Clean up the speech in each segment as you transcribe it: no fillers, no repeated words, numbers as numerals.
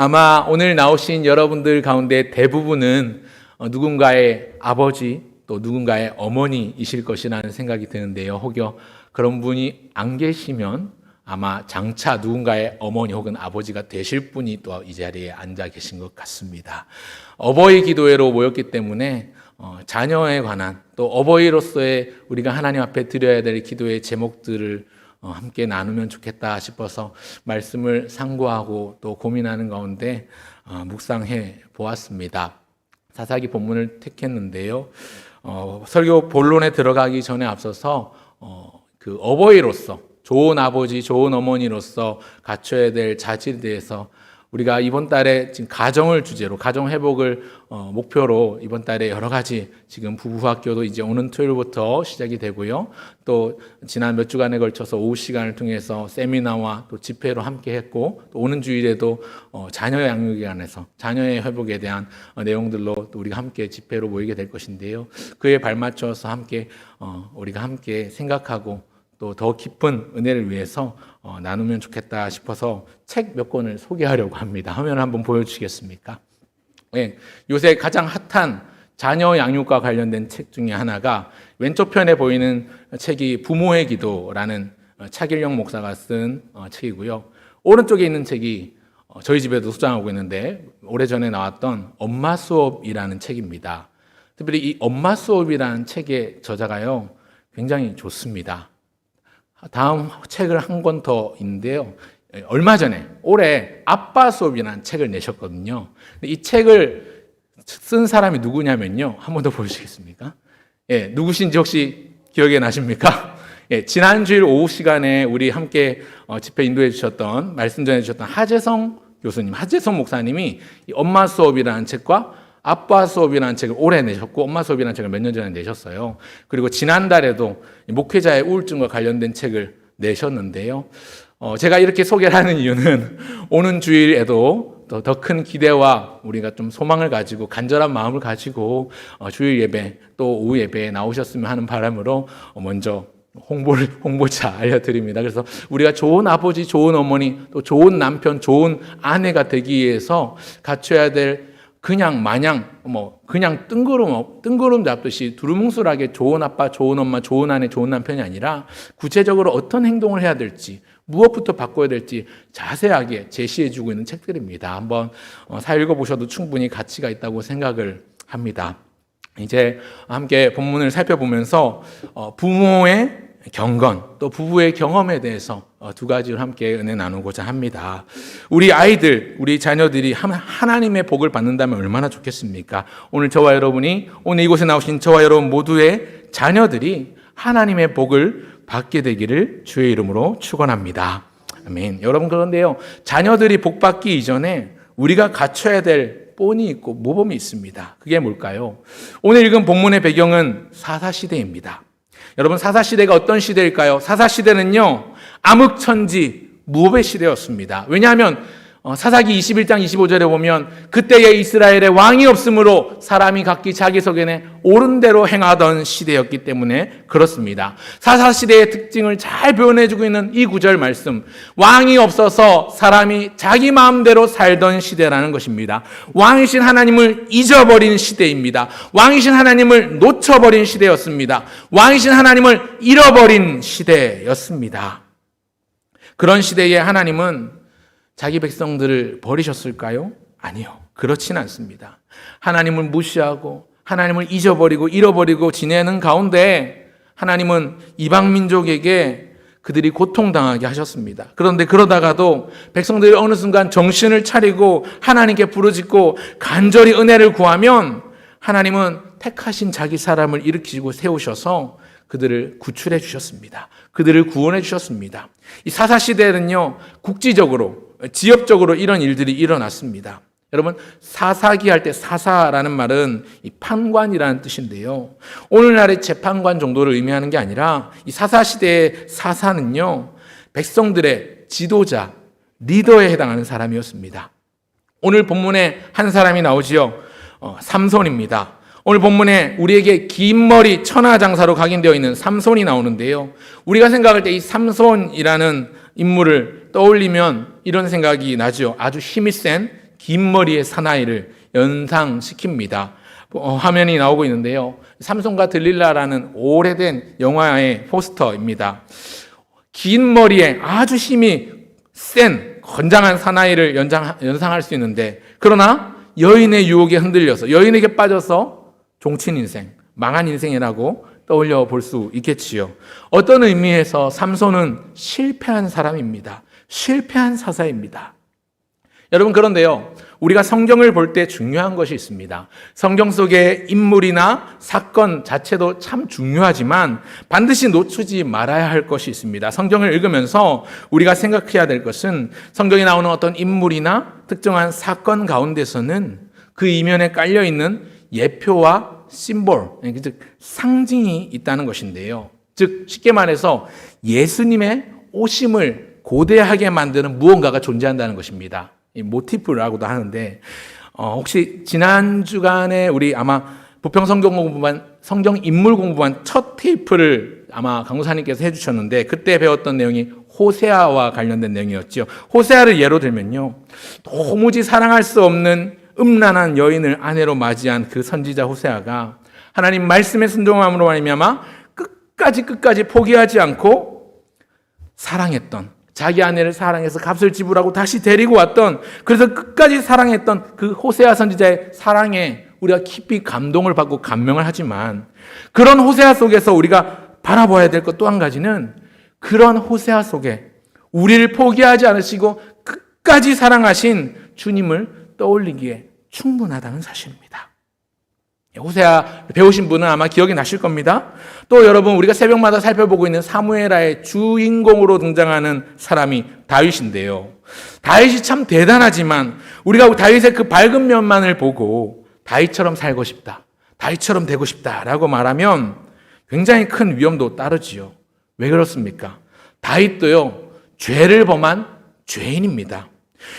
아마 오늘 나오신 여러분들 가운데 대부분은 누군가의 아버지 또 누군가의 어머니이실 것이라는 생각이 드는데요. 혹여 그런 분이 안 계시면 아마 장차 누군가의 어머니 혹은 아버지가 되실 분이 또 이 자리에 앉아 계신 것 같습니다. 어버이 기도회로 모였기 때문에 자녀에 관한 또 어버이로서의 우리가 하나님 앞에 드려야 될 기도의 제목들을 함께 나누면 좋겠다 싶어서 말씀을 상고하고 또 고민하는 가운데 묵상해 보았습니다. 사사기 본문을 택했는데요. 설교 본론에 들어가기 전에 앞서서 그 어버이로서 좋은 아버지, 좋은 어머니로서 갖춰야 될 자질에 대해서 우리가 이번 달에 지금 가정을 주제로, 가정 회복을 목표로 이번 달에 여러 가지 지금 부부학교도 이제 오는 토요일부터 시작이 되고요. 또 지난 몇 주간에 걸쳐서 오후 시간을 통해서 세미나와 또 집회로 함께 했고, 또 오는 주일에도 자녀 양육에 관해서 자녀의 회복에 대한 내용들로 또 우리가 함께 집회로 모이게 될 것인데요. 그에 발맞춰서 함께 우리가 함께 생각하고 또 더 깊은 은혜를 위해서 나누면 좋겠다 싶어서 책 몇 권을 소개하려고 합니다. 화면을 한번 보여주시겠습니까? 네, 요새 가장 핫한 자녀 양육과 관련된 책 중에 하나가 왼쪽 편에 보이는 책이 부모의 기도라는 차길영 목사가 쓴 책이고요. 오른쪽에 있는 책이 저희 집에도 소장하고 있는데 오래전에 나왔던 엄마 수업이라는 책입니다. 특별히 이 엄마 수업이라는 책의 저자가요, 굉장히 좋습니다. 다음 책을 한 권 더 있는데요. 얼마 전에 올해 아빠 수업이라는 책을 내셨거든요. 이 책을 쓴 사람이 누구냐면요. 한 번 더 보여주시겠습니까? 예, 누구신지 혹시 기억이 나십니까? 예, 지난 주일 오후 시간에 우리 함께 집회 인도해 주셨던, 말씀 전해 주셨던 하재성 교수님, 하재성 목사님이 이 엄마 수업이라는 책과 아빠 수업이라는 책을 올해 내셨고, 엄마 수업이라는 책을 몇 년 전에 내셨어요. 그리고 지난달에도 목회자의 우울증과 관련된 책을 내셨는데요. 제가 이렇게 소개를 하는 이유는 오는 주일에도 더 큰 기대와 우리가 좀 소망을 가지고 간절한 마음을 가지고 주일 예배 또 오후 예배에 나오셨으면 하는 바람으로 먼저 홍보차 알려드립니다. 그래서 우리가 좋은 아버지, 좋은 어머니, 또 좋은 남편, 좋은 아내가 되기 위해서 갖춰야 될 그냥 마냥 그냥 뜬구름 잡듯이 두루뭉술하게 좋은 아빠, 좋은 엄마, 좋은 아내, 좋은 남편이 아니라 구체적으로 어떤 행동을 해야 될지, 무엇부터 바꿔야 될지 자세하게 제시해주고 있는 책들입니다. 한번 읽어보셔도 충분히 가치가 있다고 생각을 합니다. 이제 함께 본문을 살펴보면서 부모의 경건, 또 부부의 경험에 대해서 두 가지를 함께 은혜 나누고자 합니다. 우리 아이들, 우리 자녀들이 하나님의 복을 받는다면 얼마나 좋겠습니까? 오늘 이곳에 나오신 저와 여러분 모두의 자녀들이 하나님의 복을 받게 되기를 주의 이름으로 축원합니다. 아멘. 여러분, 그런데요, 자녀들이 복 받기 이전에 우리가 갖춰야 될 본이 있고 모범이 있습니다. 그게 뭘까요? 오늘 읽은 본문의 배경은 사사시대입니다. 여러분, 사사시대가 어떤 시대일까요? 사사시대는요, 암흑천지, 무법의 시대였습니다. 왜냐하면 사사기 21장 25절에 보면 그때에 이스라엘에 왕이 없으므로 사람이 각기 자기 소견에 옳은 대로 행하던 시대였기 때문에 그렇습니다. 사사시대의 특징을 잘 표현해주고 있는 이 구절 말씀, 왕이 없어서 사람이 자기 마음대로 살던 시대라는 것입니다. 왕이신 하나님을 잊어버린 시대입니다. 왕이신 하나님을 놓쳐버린 시대였습니다. 왕이신 하나님을 잃어버린 시대였습니다. 그런 시대에 하나님은 자기 백성들을 버리셨을까요? 아니요. 그렇진 않습니다. 하나님을 무시하고 하나님을 잊어버리고 잃어버리고 지내는 가운데 하나님은 이방 민족에게 그들이 고통당하게 하셨습니다. 그런데 그러다가도 백성들이 어느 순간 정신을 차리고 하나님께 부르짖고 간절히 은혜를 구하면 하나님은 택하신 자기 사람을 일으키시고 세우셔서 그들을 구출해 주셨습니다. 그들을 구원해 주셨습니다. 이 사사시대는요, 국지적으로 지역적으로 이런 일들이 일어났습니다. 여러분, 사사기 할 때 사사라는 말은 이 판관이라는 뜻인데요, 오늘날의 재판관 정도를 의미하는 게 아니라 이 사사시대의 사사는요, 백성들의 지도자, 리더에 해당하는 사람이었습니다. 오늘 본문에 한 사람이 나오지요. 삼손입니다. 오늘 본문에 우리에게 긴 머리 천하장사로 각인되어 있는 삼손이 나오는데요, 우리가 생각할 때 이 삼손이라는 인물을 떠올리면 이런 생각이 나죠. 아주 힘이 센 긴 머리의 사나이를 연상시킵니다. 화면이 나오고 있는데요. 삼손과 들릴라라는 오래된 영화의 포스터입니다. 긴 머리에 아주 힘이 센 건장한 사나이를 연상할 수 있는데, 그러나 여인의 유혹에 흔들려서 여인에게 빠져서 종친 인생, 망한 인생이라고 떠올려 볼 수 있겠지요. 어떤 의미에서 삼손은 실패한 사람입니다. 실패한 사사입니다. 여러분, 그런데요, 우리가 성경을 볼 때 중요한 것이 있습니다. 성경 속의 인물이나 사건 자체도 참 중요하지만 반드시 놓치지 말아야 할 것이 있습니다. 성경을 읽으면서 우리가 생각해야 될 것은 성경에 나오는 어떤 인물이나 특정한 사건 가운데서는 그 이면에 깔려있는 예표와 심볼, 즉 상징이 있다는 것인데요. 즉 쉽게 말해서 예수님의 오심을 고대하게 만드는 무언가가 존재한다는 것입니다. 이 모티프라고도 하는데, 혹시 지난 주간에 우리 아마 부평 성경 공부반, 성경 인물 공부반 첫 테이프를 아마 강도사님께서 해주셨는데, 그때 배웠던 내용이 호세아와 관련된 내용이었죠. 호세아를 예로 들면요, 도무지 사랑할 수 없는 음란한 여인을 아내로 맞이한 그 선지자 호세아가 하나님 말씀에 순종함으로 말미암아 끝까지 포기하지 않고 사랑했던, 자기 아내를 사랑해서 값을 지불하고 다시 데리고 왔던, 그래서 끝까지 사랑했던 그 호세아 선지자의 사랑에 우리가 깊이 감동을 받고 감명을 하지만, 그런 호세아 속에서 우리가 바라봐야 될 것 또 한 가지는, 그런 호세아 속에 우리를 포기하지 않으시고 끝까지 사랑하신 주님을 떠올리기에 충분하다는 사실입니다. 호세아 배우신 분은 아마 기억이 나실 겁니다. 또 여러분, 우리가 새벽마다 살펴보고 있는 사무엘하의 주인공으로 등장하는 사람이 다윗인데요. 다윗이 참 대단하지만 우리가 다윗의 그 밝은 면만을 보고 다윗처럼 살고 싶다, 다윗처럼 되고 싶다라고 말하면 굉장히 큰 위험도 따르지요. 왜 그렇습니까? 다윗도요, 죄를 범한 죄인입니다.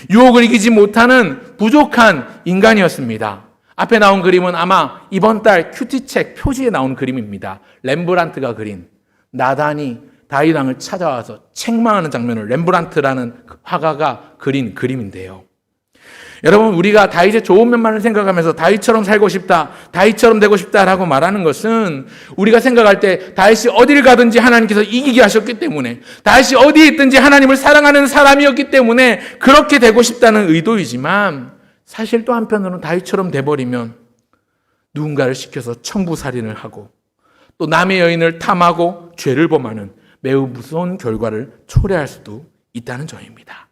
유혹을 이기지 못하는 부족한 인간이었습니다. 앞에 나온 그림은 아마 이번 달 큐티책 표지에 나온 그림입니다. 렘브란트가 그린, 나단이 다윗 왕을 찾아와서 책망하는 장면을 렘브란트라는 화가가 그린 그림인데요. 여러분, 우리가 다윗의 좋은 면만을 생각하면서 다윗처럼 살고 싶다, 다윗처럼 되고 싶다라고 말하는 것은, 우리가 생각할 때 다윗이 어디를 가든지 하나님께서 이기게 하셨기 때문에, 다윗이 어디에 있든지 하나님을 사랑하는 사람이었기 때문에 그렇게 되고 싶다는 의도이지만, 사실 또 한편으로는 다윗처럼 돼버리면 누군가를 시켜서 청부살인을 하고 또 남의 여인을 탐하고 죄를 범하는 매우 무서운 결과를 초래할 수도 있다는 점입니다.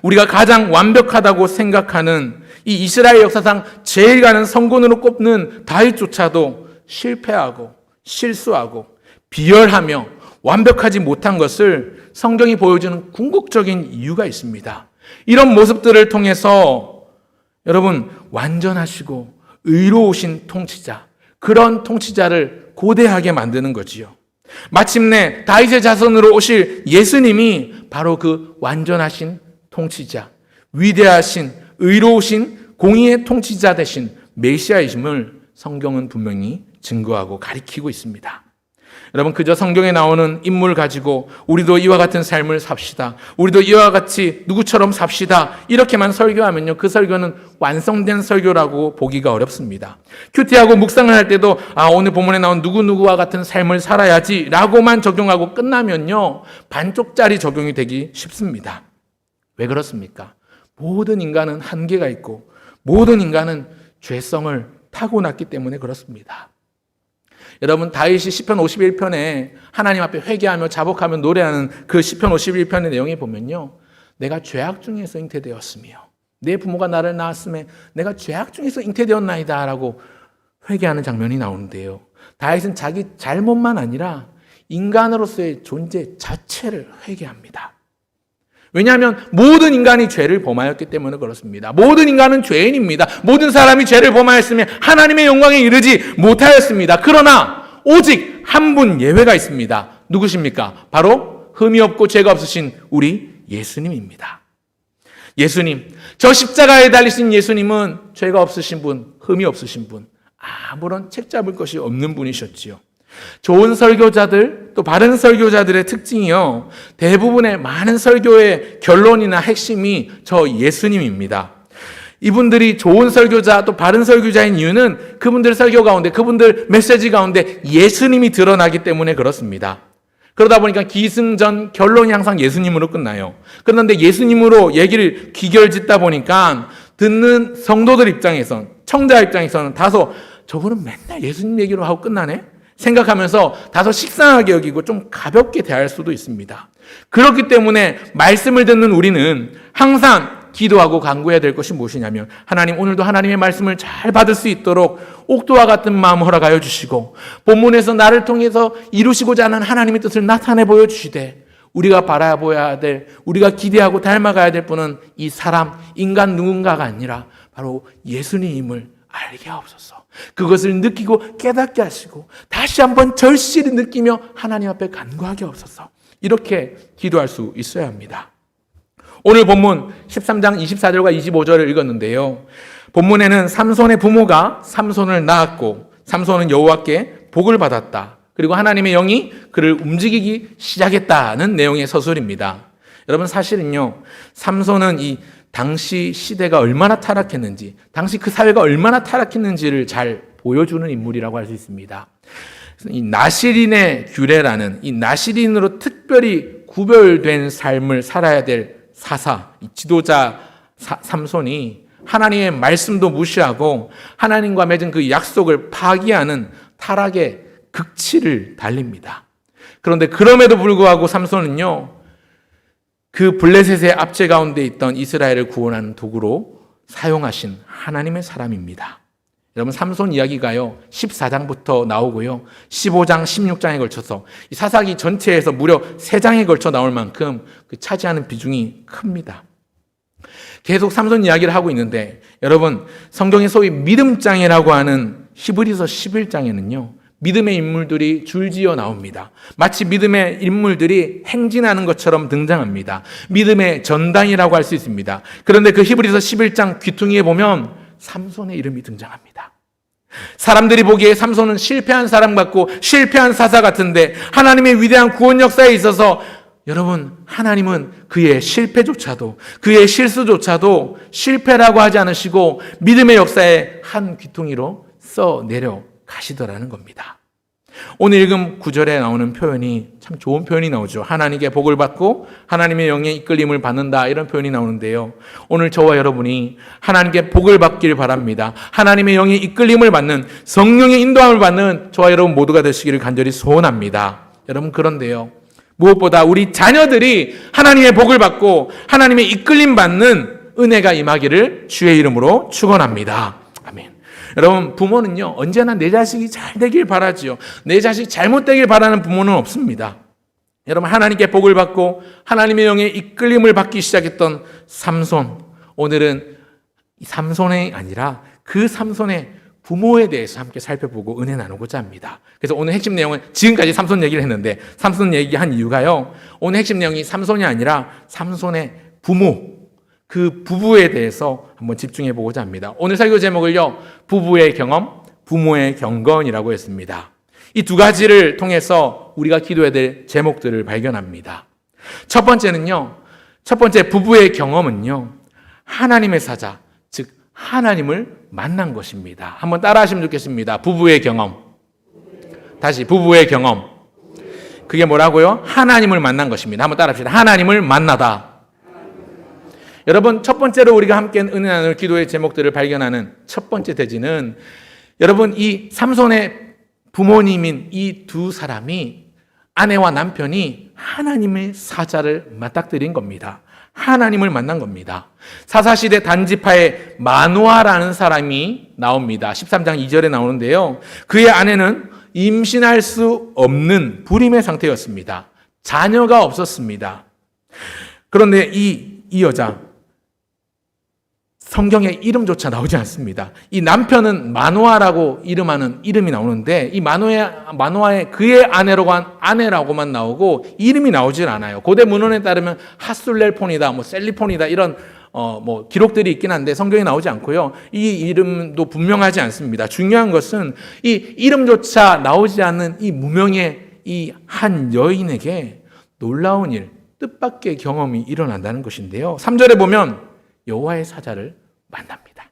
우리가 가장 완벽하다고 생각하는 이 이스라엘 역사상 제일 가는 성군으로 꼽는 다윗조차도 실패하고 실수하고 비열하며 완벽하지 못한 것을 성경이 보여주는 궁극적인 이유가 있습니다. 이런 모습들을 통해서 여러분, 완전하시고 의로우신 통치자, 그런 통치자를 고대하게 만드는 거지요. 마침내 다윗의 자손으로 오실 예수님이 바로 그 완전하신 통치자, 위대하신 의로우신 공의의 통치자 되신 메시아이심을 성경은 분명히 증거하고 가리키고 있습니다. 여러분, 그저 성경에 나오는 인물 가지고 우리도 이와 같은 삶을 삽시다, 우리도 이와 같이 누구처럼 삽시다, 이렇게만 설교하면요, 그 설교는 완성된 설교라고 보기가 어렵습니다. 큐티하고 묵상을 할 때도 오늘 본문에 나온 누구누구와 같은 삶을 살아야지 라고만 적용하고 끝나면요, 반쪽짜리 적용이 되기 쉽습니다. 왜 그렇습니까? 모든 인간은 한계가 있고 모든 인간은 죄성을 타고났기 때문에 그렇습니다. 여러분, 다윗이 시편 51편에 하나님 앞에 회개하며 자복하며 노래하는 그 시편 51편의 내용에 보면요, 내가 죄악 중에서 잉태되었으며 내 부모가 나를 낳았음에 내가 죄악 중에서 잉태되었나이다 라고 회개하는 장면이 나오는데요, 다윗은 자기 잘못만 아니라 인간으로서의 존재 자체를 회개합니다. 왜냐하면 모든 인간이 죄를 범하였기 때문에 그렇습니다. 모든 인간은 죄인입니다. 모든 사람이 죄를 범하였으면 하나님의 영광에 이르지 못하였습니다. 그러나 오직 한 분 예외가 있습니다. 누구십니까? 바로 흠이 없고 죄가 없으신 우리 예수님입니다. 예수님, 저 십자가에 달리신 예수님은 죄가 없으신 분, 흠이 없으신 분, 아무런 책 잡을 것이 없는 분이셨지요. 좋은 설교자들, 또 바른 설교자들의 특징이요, 대부분의 많은 설교의 결론이나 핵심이 저 예수님입니다. 이분들이 좋은 설교자 또 바른 설교자인 이유는 그분들 설교 가운데, 그분들 메시지 가운데 예수님이 드러나기 때문에 그렇습니다. 그러다 보니까 기승전 결론이 항상 예수님으로 끝나요. 그런데 예수님으로 얘기를 귀결짓다 보니까 듣는 성도들 입장에선, 청자 입장에서는 다소 저분은 맨날 예수님 얘기로 하고 끝나네? 생각하면서 다소 식상하게 여기고 좀 가볍게 대할 수도 있습니다. 그렇기 때문에 말씀을 듣는 우리는 항상 기도하고 간구해야 될 것이 무엇이냐면, 하나님, 오늘도 하나님의 말씀을 잘 받을 수 있도록 옥도와 같은 마음 허락하여 주시고, 본문에서 나를 통해서 이루시고자 하는 하나님의 뜻을 나타내 보여주시되, 우리가 바라보아야 될, 우리가 기대하고 닮아가야 될 분은 이 사람, 인간 누군가가 아니라 바로 예수님임을 알게 하옵소서. 그것을 느끼고 깨닫게 하시고 다시 한번 절실히 느끼며 하나님 앞에 간구하게 하옵소서. 이렇게 기도할 수 있어야 합니다. 오늘 본문 13장 24절과 25절을 읽었는데요. 본문에는 삼손의 부모가 삼손을 낳았고 삼손은 여호와께 복을 받았다. 그리고 하나님의 영이 그를 움직이기 시작했다는 내용의 서술입니다. 여러분, 사실은요, 삼손은 이 당시 시대가 얼마나 타락했는지, 당시 그 사회가 얼마나 타락했는지를 잘 보여주는 인물이라고 할 수 있습니다. 이 나시린의 규례라는, 이 나시린으로 특별히 구별된 삶을 살아야 될 사사, 이 지도자 삼손이 하나님의 말씀도 무시하고 하나님과 맺은 그 약속을 파기하는 타락의 극치를 달립니다. 그런데 그럼에도 불구하고 삼손은요, 그 블레셋의 압제 가운데 있던 이스라엘을 구원하는 도구로 사용하신 하나님의 사람입니다. 여러분, 삼손 이야기가요 14장부터 나오고요 15장, 16장에 걸쳐서 이 사사기 전체에서 무려 3장에 걸쳐 나올 만큼 그 차지하는 비중이 큽니다. 계속 삼손 이야기를 하고 있는데, 여러분, 성경의 소위 믿음장이라고 하는 히브리서 11장에는요 믿음의 인물들이 줄지어 나옵니다. 마치 믿음의 인물들이 행진하는 것처럼 등장합니다. 믿음의 전당이라고 할 수 있습니다. 그런데 그 히브리서 11장 귀퉁이에 보면 삼손의 이름이 등장합니다. 사람들이 보기에 삼손은 실패한 사람 같고 실패한 사사 같은데, 하나님의 위대한 구원 역사에 있어서 여러분, 하나님은 그의 실패조차도, 그의 실수조차도 실패라고 하지 않으시고 믿음의 역사에 한 귀퉁이로 써내려 가시더라는 겁니다. 오늘 읽은 9절에 나오는 표현이 참 좋은 표현이 나오죠. 하나님께 복을 받고 하나님의 영의 이끌림을 받는다, 이런 표현이 나오는데요. 오늘 저와 여러분이 하나님께 복을 받길 바랍니다. 하나님의 영의 이끌림을 받는, 성령의 인도함을 받는 저와 여러분 모두가 되시기를 간절히 소원합니다. 여러분, 그런데요, 무엇보다 우리 자녀들이 하나님의 복을 받고 하나님의 이끌림 받는 은혜가 임하기를 주의 이름으로 축원합니다. 아멘. 여러분, 부모는요 언제나 내 자식이 잘 되길 바라지요. 내 자식이 잘못되길 바라는 부모는 없습니다. 여러분, 하나님께 복을 받고 하나님의 영의 이끌림을 받기 시작했던 삼손, 오늘은 삼손이 아니라 그 삼손의 부모에 대해서 함께 살펴보고 은혜 나누고자 합니다. 그래서 오늘 핵심 내용은, 지금까지 삼손 얘기를 했는데 삼손 얘기한 이유가요, 오늘 핵심 내용이 삼손이 아니라 삼손의 부모, 그 부부에 대해서 한번 집중해 보고자 합니다. 오늘 설교 제목을요, 부부의 경험, 부모의 경건이라고 했습니다. 이 두 가지를 통해서 우리가 기도해야 될 제목들을 발견합니다. 첫 번째는요, 첫 번째 부부의 경험은요, 하나님의 사자, 즉 하나님을 만난 것입니다. 한번 따라 하시면 좋겠습니다. 부부의 경험. 다시, 부부의 경험. 그게 뭐라고요? 하나님을 만난 것입니다. 한번 따라 합시다. 하나님을 만나다. 여러분, 첫 번째로 우리가 함께 은혜 나눌 기도의 제목들을 발견하는 첫 번째 대지는, 여러분, 이 삼손의 부모님인 이 두 사람이, 아내와 남편이 하나님의 사자를 맞닥뜨린 겁니다. 하나님을 만난 겁니다. 사사시대 단지파의 마누아라는 사람이 나옵니다. 13장 2절에 나오는데요, 그의 아내는 임신할 수 없는 불임의 상태였습니다. 자녀가 없었습니다. 그런데 이 여자, 성경에 이름조차 나오지 않습니다. 이 남편은 마누아라고 이름이 나오는데, 이 마누아의 그의 아내라고만 나오고 이름이 나오질 않아요. 고대 문헌에 따르면 하술렐폰이다, 셀리폰이다, 이런 기록들이 있긴 한데 성경에 나오지 않고요. 이 이름도 분명하지 않습니다. 중요한 것은 이 이름조차 나오지 않는 이 무명의 이 한 여인에게 놀라운 일, 뜻밖의 경험이 일어난다는 것인데요. 3절에 보면 여호와의 사자를 만납니다.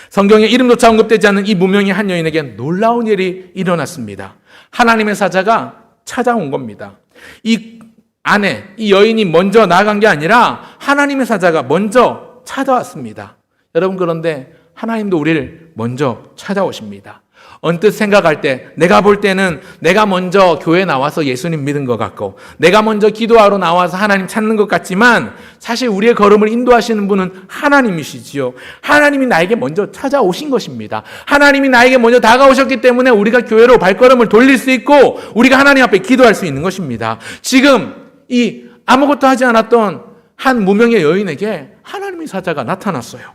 성경에 이름조차 언급되지 않는 이 무명의 한 여인에게 놀라운 일이 일어났습니다. 하나님의 사자가 찾아온 겁니다. 이 아내, 이 여인이 먼저 나아간 게 아니라 하나님의 사자가 먼저 찾아왔습니다. 여러분, 그런데 하나님도 우리를 먼저 찾아오십니다. 언뜻 생각할 때, 내가 볼 때는 내가 먼저 교회 나와서 예수님 믿은 것 같고, 내가 먼저 기도하러 나와서 하나님 찾는 것 같지만, 사실 우리의 걸음을 인도하시는 분은 하나님이시지요. 하나님이 나에게 먼저 찾아오신 것입니다. 하나님이 나에게 먼저 다가오셨기 때문에 우리가 교회로 발걸음을 돌릴 수 있고, 우리가 하나님 앞에 기도할 수 있는 것입니다. 지금 이 아무것도 하지 않았던 한 무명의 여인에게 하나님의 사자가 나타났어요.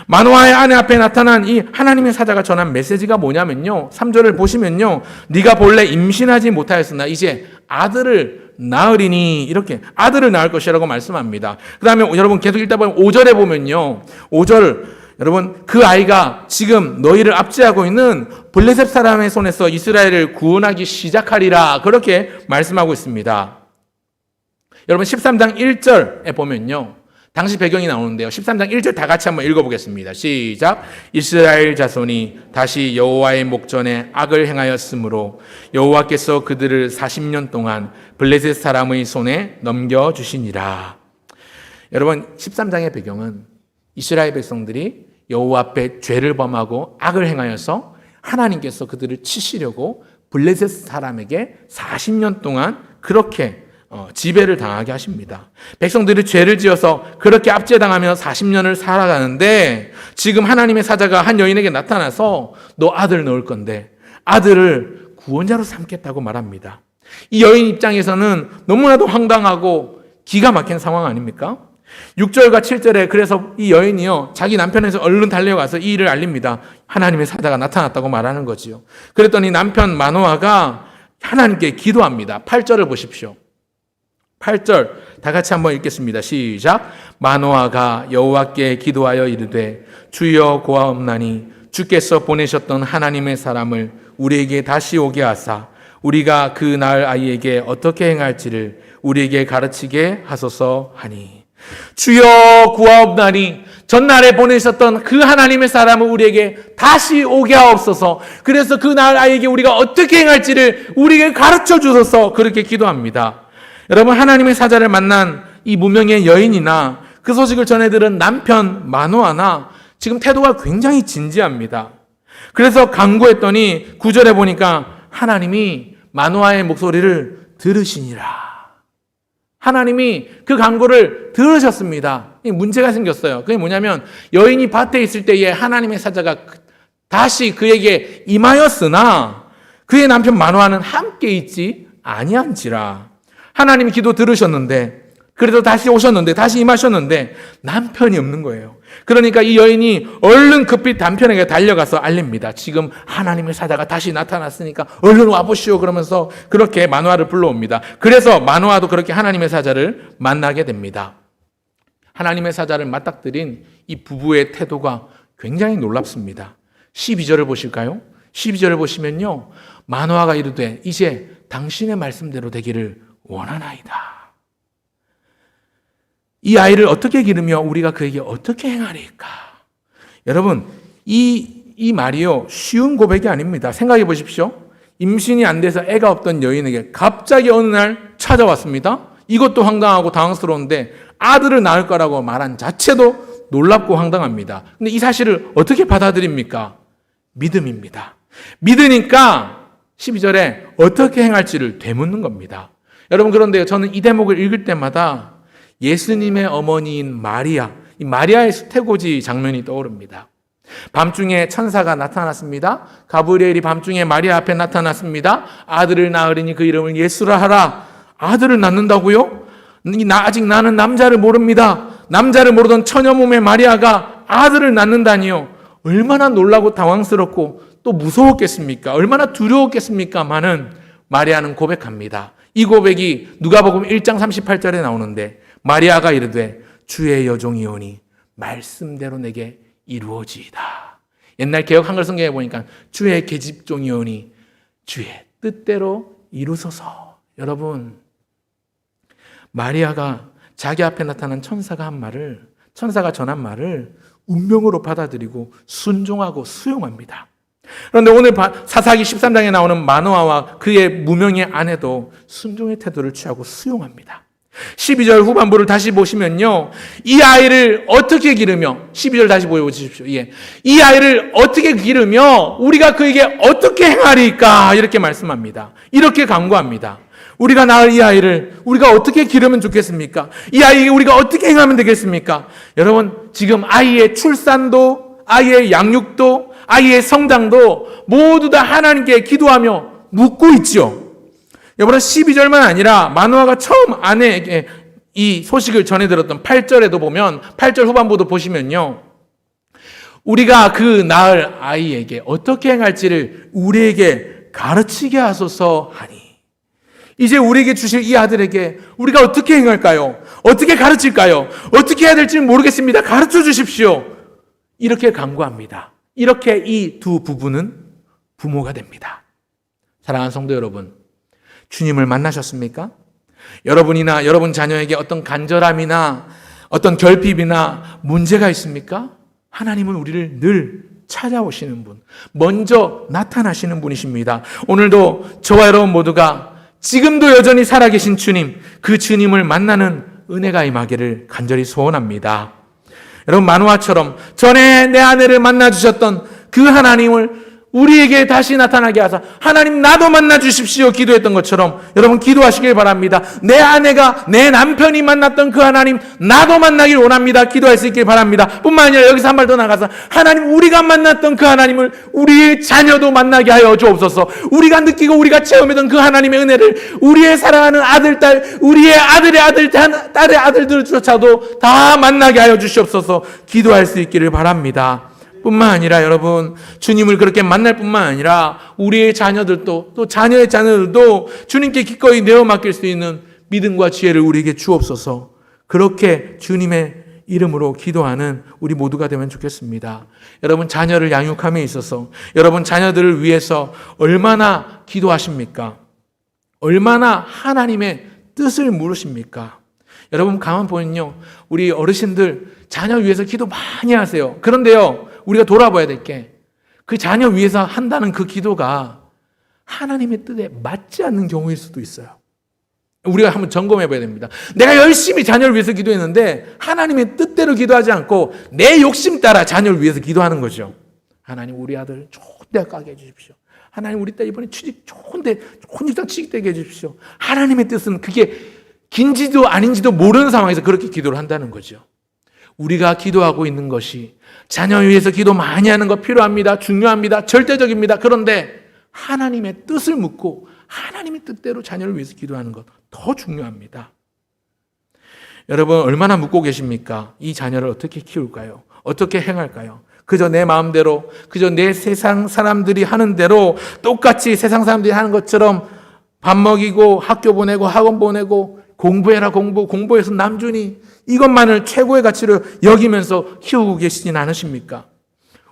마노아의 아내 앞에 나타난 이 하나님의 사자가 전한 메시지가 뭐냐면요, 3절을 보시면요, 네가 본래 임신하지 못하였으나 이제 아들을 낳으리니, 이렇게 아들을 낳을 것이라고 말씀합니다. 그 다음에 여러분 계속 읽다 보면 5절에 보면요, 5절, 여러분 그 아이가 지금 너희를 압제하고 있는 블레셋 사람의 손에서 이스라엘을 구원하기 시작하리라, 그렇게 말씀하고 있습니다. 여러분 13장 1절에 보면요, 당시 배경이 나오는데요, 13장 1절 다 같이 한번 읽어보겠습니다. 시작. 이스라엘 자손이 다시 여호와의 목전에 악을 행하였으므로 여호와께서 그들을 40년 동안 블레셋 사람의 손에 넘겨주시니라. 여러분 13장의 배경은 이스라엘 백성들이 여호와 앞에 죄를 범하고 악을 행하여서 하나님께서 그들을 치시려고 블레셋 사람에게 40년 동안 그렇게 지배를 당하게 하십니다. 백성들이 죄를 지어서 그렇게 압제당하며 40년을 살아가는데, 지금 하나님의 사자가 한 여인에게 나타나서 너 아들 낳을 건데 아들을 구원자로 삼겠다고 말합니다. 이 여인 입장에서는 너무나도 황당하고 기가 막힌 상황 아닙니까? 6절과 7절에 그래서 이 여인이요, 자기 남편에서 얼른 달려가서 이 일을 알립니다. 하나님의 사자가 나타났다고 말하는 거지요. 그랬더니 남편 마노아가 하나님께 기도합니다. 8절을 보십시오. 8절 다 같이 한번 읽겠습니다. 시작. 마노아가 여호와께 기도하여 이르되 주여 고하옵나니 주께서 보내셨던 하나님의 사람을 우리에게 다시 오게 하사 우리가 그 낳을 아이에게 어떻게 행할지를 우리에게 가르치게 하소서 하니. 주여 구하옵나니, 전날에 보내셨던 그 하나님의 사람을 우리에게 다시 오게 하옵소서. 그래서 그 낳을 아이에게 우리가 어떻게 행할지를 우리에게 가르쳐 주소서, 그렇게 기도합니다. 여러분, 하나님의 사자를 만난 이 무명의 여인이나 그 소식을 전해들은 남편 마노아나 지금 태도가 굉장히 진지합니다. 그래서 간구했더니 9절에 보니까 하나님이 마노아의 목소리를 들으시니라. 하나님이 그 간구를 들으셨습니다. 문제가 생겼어요. 그게 뭐냐면, 여인이 밭에 있을 때에 하나님의 사자가 다시 그에게 임하였으나 그의 남편 마노아는 함께 있지 아니한지라. 하나님이 기도 들으셨는데, 그래도 다시 오셨는데, 다시 임하셨는데 남편이 없는 거예요. 그러니까 이 여인이 얼른 급히 남편에게 달려가서 알립니다. 지금 하나님의 사자가 다시 나타났으니까 얼른 와보시오, 그러면서 그렇게 마노아를 불러옵니다. 그래서 마노아도 그렇게 하나님의 사자를 만나게 됩니다. 하나님의 사자를 맞닥뜨린 이 부부의 태도가 굉장히 놀랍습니다. 12절을 보실까요? 12절을 보시면요, 마노아가 이르되 이제 당신의 말씀대로 되기를 원하나이다. 이 아이를 어떻게 기르며 우리가 그에게 어떻게 행하리까? 여러분, 이 말이요, 쉬운 고백이 아닙니다. 생각해 보십시오. 임신이 안 돼서 애가 없던 여인에게 갑자기 어느 날 찾아왔습니다. 이것도 황당하고 당황스러운데 아들을 낳을 거라고 말한 자체도 놀랍고 황당합니다. 근데 이 사실을 어떻게 받아들입니까? 믿음입니다. 믿으니까 12절에 어떻게 행할지를 되묻는 겁니다. 여러분, 그런데요, 저는 이 대목을 읽을 때마다 예수님의 어머니인 마리아, 이 마리아의 수태고지 장면이 떠오릅니다. 밤중에 천사가 나타났습니다. 가브리엘이 밤중에 마리아 앞에 나타났습니다. 아들을 낳으리니 그 이름을 예수라 하라. 아들을 낳는다고요? 아직 나는 남자를 모릅니다. 남자를 모르던 처녀 몸의 마리아가 아들을 낳는다니요. 얼마나 놀라고 당황스럽고 또 무서웠겠습니까? 얼마나 두려웠겠습니까마는 마리아는 고백합니다. 이 고백이 누가복음 1장 38절에 나오는데, 마리아가 이르되 주의 여종이오니 말씀대로 내게 이루어지이다. 옛날 개역 한글 성경에 보니까 주의 계집종이오니 주의 뜻대로 이루소서. 여러분, 마리아가 자기 앞에 나타난 천사가 한 말을 천사가 전한 말을 운명으로 받아들이고 순종하고 수용합니다. 그런데 오늘 사사기 13장에 나오는 마노아와 그의 무명의 아내도 순종의 태도를 취하고 수용합니다. 12절 후반부를 다시 보시면요, 이 아이를 어떻게 기르며, 12절 다시 보여주십시오. 예. 이 아이를 어떻게 기르며 우리가 그에게 어떻게 행하리까, 이렇게 말씀합니다. 이렇게 간구합니다. 우리가 낳을 이 아이를 우리가 어떻게 기르면 좋겠습니까? 이 아이에게 우리가 어떻게 행하면 되겠습니까? 여러분, 지금 아이의 출산도, 아이의 양육도, 아이의 성장도 모두 다 하나님께 기도하며 묻고 있죠. 여러분, 12절만 아니라 마노아가 처음 아내에게 이 소식을 전해 들었던 8절에도 보면, 8절 후반부도 보시면요, 우리가 그 낳을 아이에게 어떻게 행할지를 우리에게 가르치게 하소서 하니, 이제 우리에게 주실 이 아들에게 우리가 어떻게 행할까요? 어떻게 가르칠까요? 어떻게 해야 될지 모르겠습니다. 가르쳐 주십시오. 이렇게 간구합니다. 이렇게 이 두 부부는 부모가 됩니다. 사랑하는 성도 여러분, 주님을 만나셨습니까? 여러분이나 여러분 자녀에게 어떤 간절함이나 어떤 결핍이나 문제가 있습니까? 하나님은 우리를 늘 찾아오시는 분, 먼저 나타나시는 분이십니다. 오늘도 저와 여러분 모두가 지금도 여전히 살아계신 주님, 그 주님을 만나는 은혜가 임하기를 간절히 소원합니다. 여러분, 마노아처럼 전에 내 아내를 만나주셨던 그 하나님을 우리에게 다시 나타나게 하사 하나님 나도 만나 주십시오 기도했던 것처럼 여러분 기도하시길 바랍니다. 내 아내가, 내 남편이 만났던 그 하나님 나도 만나길 원합니다. 기도할 수 있길 바랍니다. 뿐만 아니라 여기서 한 발 더 나가서 하나님, 우리가 만났던 그 하나님을 우리의 자녀도 만나게 하여 주옵소서. 우리가 느끼고 우리가 체험했던 그 하나님의 은혜를 우리의 사랑하는 아들, 딸, 우리의 아들의 아들, 딸의 아들들조차도 다 만나게 하여 주시옵소서. 기도할 수 있기를 바랍니다. 뿐만 아니라 여러분, 주님을 그렇게 만날 뿐만 아니라 우리의 자녀들도, 또 자녀의 자녀들도 주님께 기꺼이 내어 맡길 수 있는 믿음과 지혜를 우리에게 주옵소서. 그렇게 주님의 이름으로 기도하는 우리 모두가 되면 좋겠습니다. 여러분, 자녀를 양육함에 있어서 여러분 자녀들을 위해서 얼마나 기도하십니까? 얼마나 하나님의 뜻을 물으십니까? 여러분, 가만 보면요, 우리 어르신들 자녀 위해서 기도 많이 하세요. 그런데요, 우리가 돌아봐야 될 게, 그 자녀 위해서 한다는 그 기도가 하나님의 뜻에 맞지 않는 경우일 수도 있어요. 우리가 한번 점검해 봐야 됩니다. 내가 열심히 자녀를 위해서 기도했는데 하나님의 뜻대로 기도하지 않고 내 욕심 따라 자녀를 위해서 기도하는 거죠. 하나님, 우리 아들 좋은 대학 가게 해주십시오. 하나님, 우리 딸 이번에 취직 좋은 직장 취직되게 해주십시오. 하나님의 뜻은 그게 긴지도 아닌지도 모르는 상황에서 그렇게 기도를 한다는 거죠. 우리가 기도하고 있는 것이, 자녀 위해서 기도 많이 하는 거 필요합니다. 중요합니다. 절대적입니다. 그런데 하나님의 뜻을 묻고 하나님의 뜻대로 자녀를 위해서 기도하는 것 더 중요합니다. 여러분, 얼마나 묻고 계십니까? 이 자녀를 어떻게 키울까요? 어떻게 행할까요? 그저 내 마음대로, 그저 내 세상 사람들이 하는 대로 똑같이 세상 사람들이 하는 것처럼 밥 먹이고 학교 보내고 학원 보내고 공부해라 공부해서 남준이, 이것만을 최고의 가치로 여기면서 키우고 계시진 않으십니까?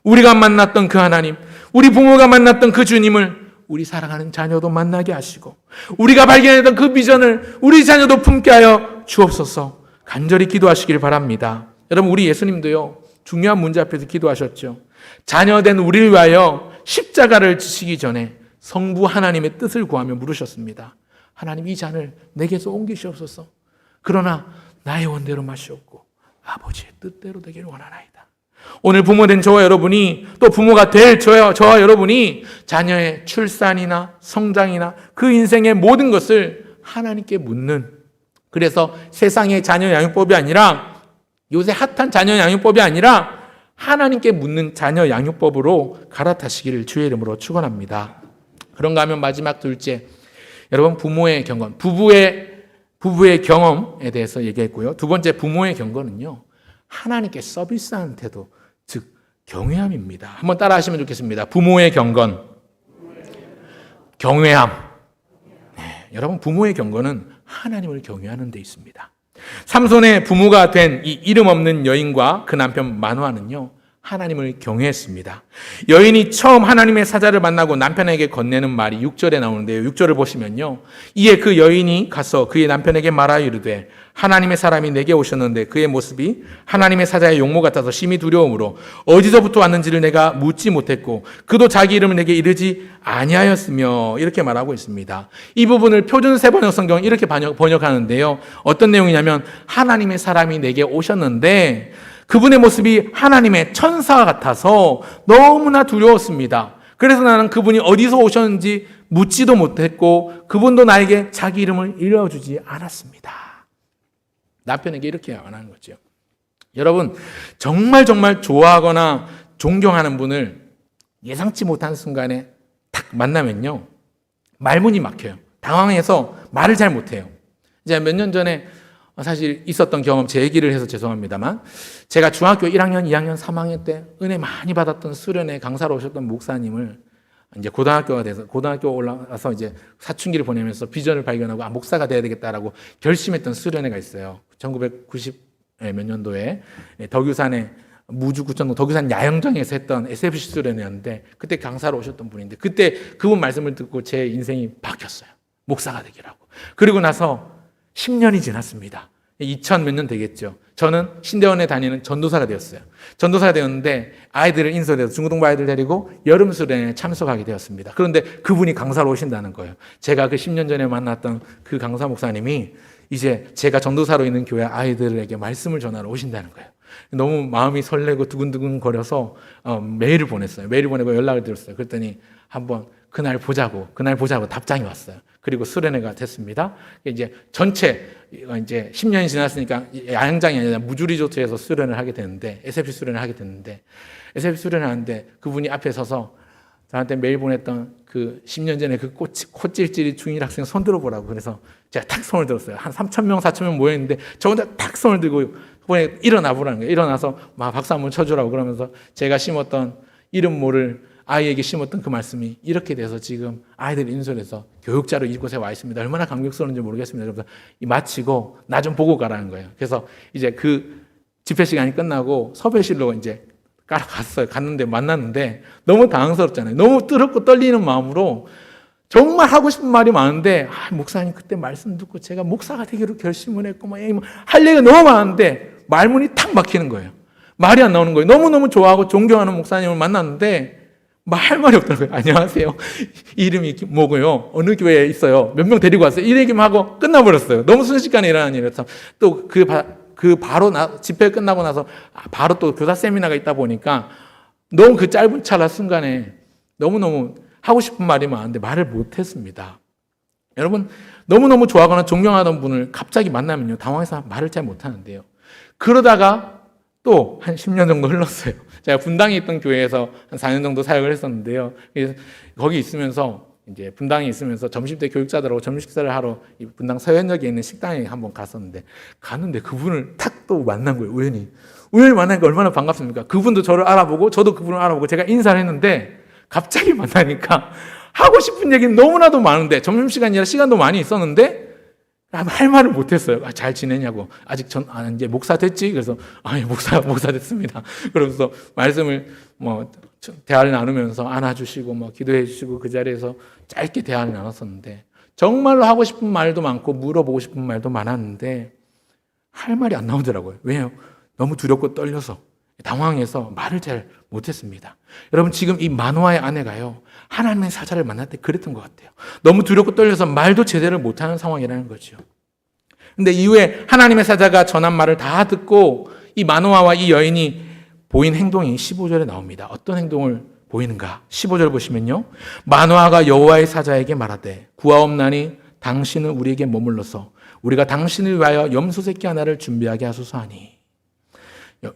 우리가 만났던 그 하나님, 우리 부모가 만났던 그 주님을 우리 사랑하는 자녀도 만나게 하시고, 우리가 발견했던 그 비전을 우리 자녀도 품게 하여 주옵소서. 간절히 기도하시길 바랍니다. 여러분, 우리 예수님도요, 중요한 문제 앞에서 기도하셨죠. 자녀된 우리를 위하여 십자가를 지시기 전에 성부 하나님의 뜻을 구하며 물으셨습니다. 하나님, 이 잔을 내게서 옮기시옵소서. 그러나 나의 원대로 마시옵고 아버지의 뜻대로 되기를 원하나이다. 오늘 부모된 저와 여러분이, 또 부모가 될 저와 여러분이 자녀의 출산이나 성장이나 그 인생의 모든 것을 하나님께 묻는, 그래서 세상의 자녀 양육법이 아니라, 요새 핫한 자녀 양육법이 아니라 하나님께 묻는 자녀 양육법으로 갈아타시기를 주의 이름으로 축원합니다. 그런가 하면 마지막 둘째, 여러분, 부모의 경건, 부부의 경험에 대해서 얘기했고요. 두 번째, 부모의 경건은요, 하나님께 서비스하는 태도, 즉 경외함입니다. 한번 따라 하시면 좋겠습니다. 부모의 경건, 경외함. 네, 여러분, 부모의 경건은 하나님을 경외하는 데 있습니다. 삼손의 부모가 된 이 이름 없는 여인과 그 남편 마노아는요, 하나님을 경외했습니다. 여인이 처음 하나님의 사자를 만나고 남편에게 건네는 말이 6절에 나오는데요. 6절을 보시면요. 이에 그 여인이 가서 그의 남편에게 말하여 이르되 하나님의 사람이 내게 오셨는데 그의 모습이 하나님의 사자의 용모 같아서 심히 두려움으로 어디서부터 왔는지를 내가 묻지 못했고 그도 자기 이름을 내게 이르지 아니하였으며 이렇게 말하고 있습니다. 이 부분을 표준 세번역 성경은 이렇게 번역하는데요. 어떤 내용이냐면 하나님의 사람이 내게 오셨는데 그분의 모습이 하나님의 천사 같아서 너무나 두려웠습니다. 그래서 나는 그분이 어디서 오셨는지 묻지도 못했고 그분도 나에게 자기 이름을 일러주지 않았습니다. 남편에게 이렇게 말하는 거죠. 여러분, 정말 좋아하거나 존경하는 분을 예상치 못한 순간에 딱 만나면요. 말문이 막혀요. 당황해서 말을 잘 못해요. 이제 몇 년 전에 사실 있었던 경험, 제 얘기를 해서 죄송합니다만, 제가 중학교 1학년, 2학년, 3학년 때 은혜 많이 받았던 수련회 강사로 오셨던 목사님을 이제 고등학교가 돼서, 고등학교 올라와서 이제 사춘기를 보내면서 비전을 발견하고, 목사가 돼야 되겠다라고 결심했던 수련회가 있어요. 1990 몇 년도에 덕유산의 무주구청 덕유산 야영장에서 했던 SFC 수련회였는데, 그때 강사로 오셨던 분인데, 그때 그분 말씀을 듣고 제 인생이 바뀌었어요. 목사가 되기라고. 그리고 나서 10년이 지났습니다. 2000 몇 년 되겠죠. 저는 신대원에 다니는 전도사가 되었어요. 전도사가 되었는데 아이들을 인솔해서 중고등부 아이들 데리고 여름 수련회에 참석하게 되었습니다. 그런데 그분이 강사로 오신다는 거예요. 제가 그 10년 전에 만났던 그 강사 목사님이 이제 제가 전도사로 있는 교회 아이들에게 말씀을 전하러 오신다는 거예요. 너무 마음이 설레고 두근두근 거려서 메일을 보냈어요. 메일을 보내고 연락을 드렸어요. 그랬더니 한번 그날 보자고 답장이 왔어요. 그리고 수련회가 됐습니다. 이제 전체 이제 10년이 지났으니까 야영장이 아니라 무주리조트에서 수련을 하게 되는데, SFC 수련을 하게 됐는데, SFC 수련을 하는데 그분이 앞에 서서 저한테 메일 보냈던 그 10년 전에 그 콧질질이 중일 학생 손 들어보라고. 그래서 제가 탁 손을 들었어요. 한 3,000명, 4,000명 모여있는데 저 혼자 탁 손을 들고 일어나 보라는 거예요. 일어나서 막 박수 한번 쳐주라고. 그러면서 제가 심었던 이름 모를 아이에게 심었던 그 말씀이 이렇게 돼서 지금 아이들 인솔해서 교육자로 이곳에 와 있습니다. 얼마나 감격스러운지 모르겠습니다. 그래서 마치고 나 좀 보고 가라는 거예요. 그래서 이제 그 집회 시간이 끝나고 섭외실로 이제 갔어요. 갔는데 만났는데 너무 당황스럽잖아요. 너무 뜨겁고 떨리는 마음으로 정말 하고 싶은 말이 많은데, 목사님 그때 말씀 듣고 제가 목사가 되기로 결심을 했고 할 얘기가 너무 많은데 말문이 탁 막히는 거예요. 말이 안 나오는 거예요. 너무너무 좋아하고 존경하는 목사님을 만났는데 할 말이 없더라고요. 안녕하세요. 이름이 뭐고요? 어느 교회에 있어요? 몇 명 데리고 왔어요? 이 얘기만 하고 끝나버렸어요. 너무 순식간에 일어난 일이라서. 또 바로 집회 끝나고 나서 바로 또 교사 세미나가 있다 보니까 너무 그 짧은 찰나 순간에 너무너무 하고 싶은 말이 많은데 말을 못했습니다. 여러분, 너무너무 좋아하거나 존경하던 분을 갑자기 만나면요, 당황해서 말을 잘 못하는데요. 그러다가 또 한 10년 정도 흘렀어요. 제가 분당에 있던 교회에서 한 4년 정도 사역을 했었는데요. 그래서 거기 있으면서 이제 분당에 있으면서 점심때 교육자들하고 점심 식사를 하러 이 분당 서현역에 있는 식당에 한번 갔었는데, 갔는데 그분을 탁 또 만난 거예요. 우연히 만나니까 얼마나 반갑습니까? 그분도 저를 알아보고 저도 그분을 알아보고 제가 인사를 했는데, 갑자기 만나니까 하고 싶은 얘기는 너무나도 많은데, 점심시간이라 시간도 많이 있었는데 할 말을 못했어요. 잘 지내냐고. 아직 이제 목사 됐지? 그래서 목사 됐습니다. 그러면서 말씀을 대화를 나누면서 안아주시고 기도해 주시고 그 자리에서 짧게 대화를 나눴었는데, 정말로 하고 싶은 말도 많고 물어보고 싶은 말도 많았는데 할 말이 안 나오더라고요. 왜요? 너무 두렵고 떨려서, 당황해서 말을 잘 못했습니다. 여러분, 지금 이 마노아의 아내가요, 하나님의 사자를 만날 때 그랬던 것 같아요. 너무 두렵고 떨려서 말도 제대로 못하는 상황이라는 거죠. 근데 이후에 하나님의 사자가 전한 말을 다 듣고 이 마노아와 이 여인이 보인 행동이 15절에 나옵니다. 어떤 행동을 보이는가? 15절 보시면요, 마노아가 여호와의 사자에게 말하되 구하옵나니 당신은 우리에게 머물러서 우리가 당신을 위하여 염소 새끼 하나를 준비하게 하소서 하니.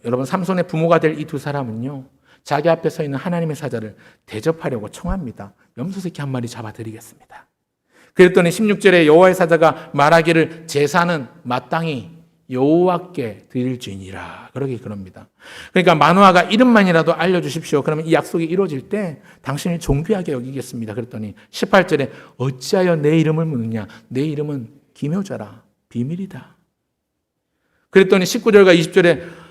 여러분, 삼손의 부모가 될 이 두 사람은요, 자기 앞에 서 있는 하나님의 사자를 대접하려고 청합니다. 염소 새끼 한 마리 잡아드리겠습니다. 그랬더니 16절에 여호와의 사자가 말하기를 제사는 마땅히 여호와께 드릴지니라. 그럽니다. 그러니까 마노아가 이름만이라도 알려주십시오. 그러면 이 약속이 이루어질 때 당신을 존귀하게 여기겠습니다. 그랬더니 18절에 어찌하여 내 이름을 묻느냐? 내 이름은 기묘자라, 비밀이다. 그랬더니 19절과 20절에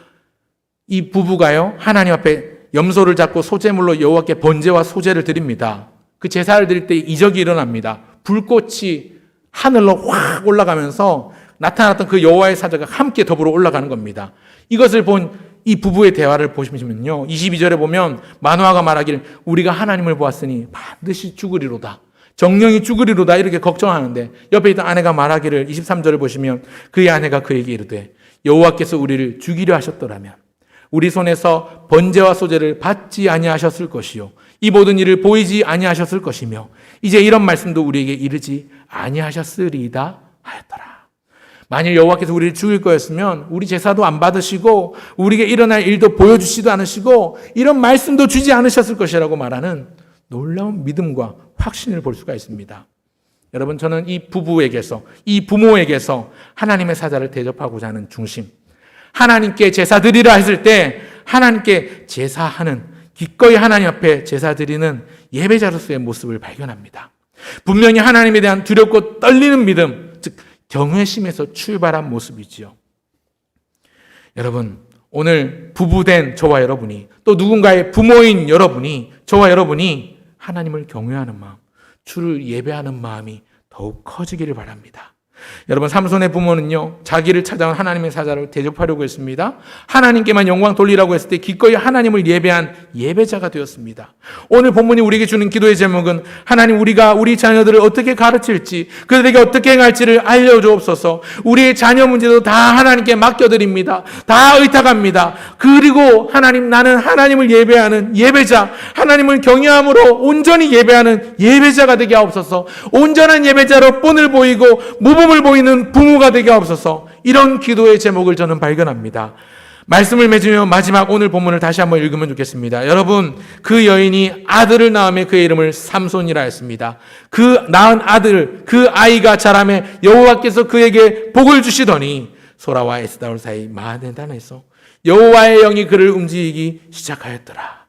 이 부부가요, 하나님 앞에 염소를 잡고 소제물로 여호와께 번제와 소제를 드립니다. 그 제사를 드릴 때 이적이 일어납니다. 불꽃이 하늘로 확 올라가면서 나타났던 그 여호와의 사자가 함께 더불어 올라가는 겁니다. 이것을 본 이 부부의 대화를 보시면요, 22절에 보면 마노아가 말하기를 우리가 하나님을 보았으니 반드시 죽으리로다, 정령이 죽으리로다, 이렇게 걱정하는데 옆에 있던 아내가 말하기를 23절을 보시면 그의 아내가 그에게 이르되 여호와께서 우리를 죽이려 하셨더라면 우리 손에서 번제와 소제를 받지 아니하셨을 것이요 이 모든 일을 보이지 아니하셨을 것이며 이제 이런 말씀도 우리에게 이르지 아니하셨으리이다 하였더라. 만일 여호와께서 우리를 죽일 거였으면 우리 제사도 안 받으시고 우리에게 일어날 일도 보여주시도 않으시고 이런 말씀도 주지 않으셨을 것이라고 말하는 놀라운 믿음과 확신을 볼 수가 있습니다. 여러분, 저는 이 부부에게서, 이 부모에게서 하나님의 사자를 대접하고자 하는 중심, 하나님께 제사 드리라 했을 때 하나님께 제사하는, 기꺼이 하나님 앞에 제사 드리는 예배자로서의 모습을 발견합니다. 분명히 하나님에 대한 두렵고 떨리는 믿음, 즉 경외심에서 출발한 모습이지요. 여러분, 오늘 부부된 저와 여러분이, 또 누군가의 부모인 여러분이, 저와 여러분이 하나님을 경외하는 마음, 주를 예배하는 마음이 더욱 커지기를 바랍니다. 여러분, 삼손의 부모는요, 자기를 찾아온 하나님의 사자를 대접하려고 했습니다. 하나님께만 영광 돌리라고 했을 때 기꺼이 하나님을 예배한 예배자가 되었습니다. 오늘 본문이 우리에게 주는 기도의 제목은 하나님, 우리가 우리 자녀들을 어떻게 가르칠지, 그들에게 어떻게 행할지를 알려주옵소서. 우리의 자녀 문제도 다 하나님께 맡겨드립니다. 다 의탁합니다. 그리고 하나님, 나는 하나님을 예배하는 예배자, 하나님을 경외함으로 온전히 예배하는 예배자가 되게 하옵소서. 온전한 예배자로 본을 보이고 모범을 보이는 부모가 되게 하옵소서. 이런 기도의 제목을 저는 발견합니다. 말씀을 맺으며 마지막 오늘 본문을 다시 한번 읽으면 좋겠습니다. 여러분, 그 여인이 아들을 낳음에 그의 이름을 삼손이라 했습니다. 그 낳은 아들, 그 아이가 자라매 여호와께서 그에게 복을 주시더니 소라와 에스다올 사이 마네단에서 여호와의 영이 그를 움직이기 시작하였더라.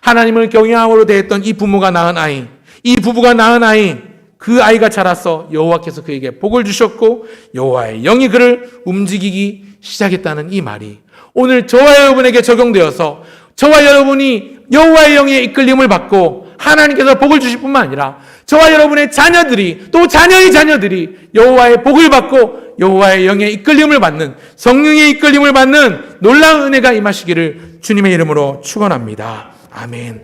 하나님을 경외함으로 대했던 이 부모가 낳은 아이, 이 부부가 낳은 아이, 그 아이가 자라서 여호와께서 그에게 복을 주셨고 여호와의 영이 그를 움직이기 시작했다는 이 말이 오늘 저와 여러분에게 적용되어서 저와 여러분이 여호와의 영의 이끌림을 받고 하나님께서 복을 주실 뿐만 아니라 저와 여러분의 자녀들이, 또 자녀의 자녀들이 여호와의 복을 받고 여호와의 영의 이끌림을 받는, 성령의 이끌림을 받는 놀라운 은혜가 임하시기를 주님의 이름으로 축원합니다. 아멘.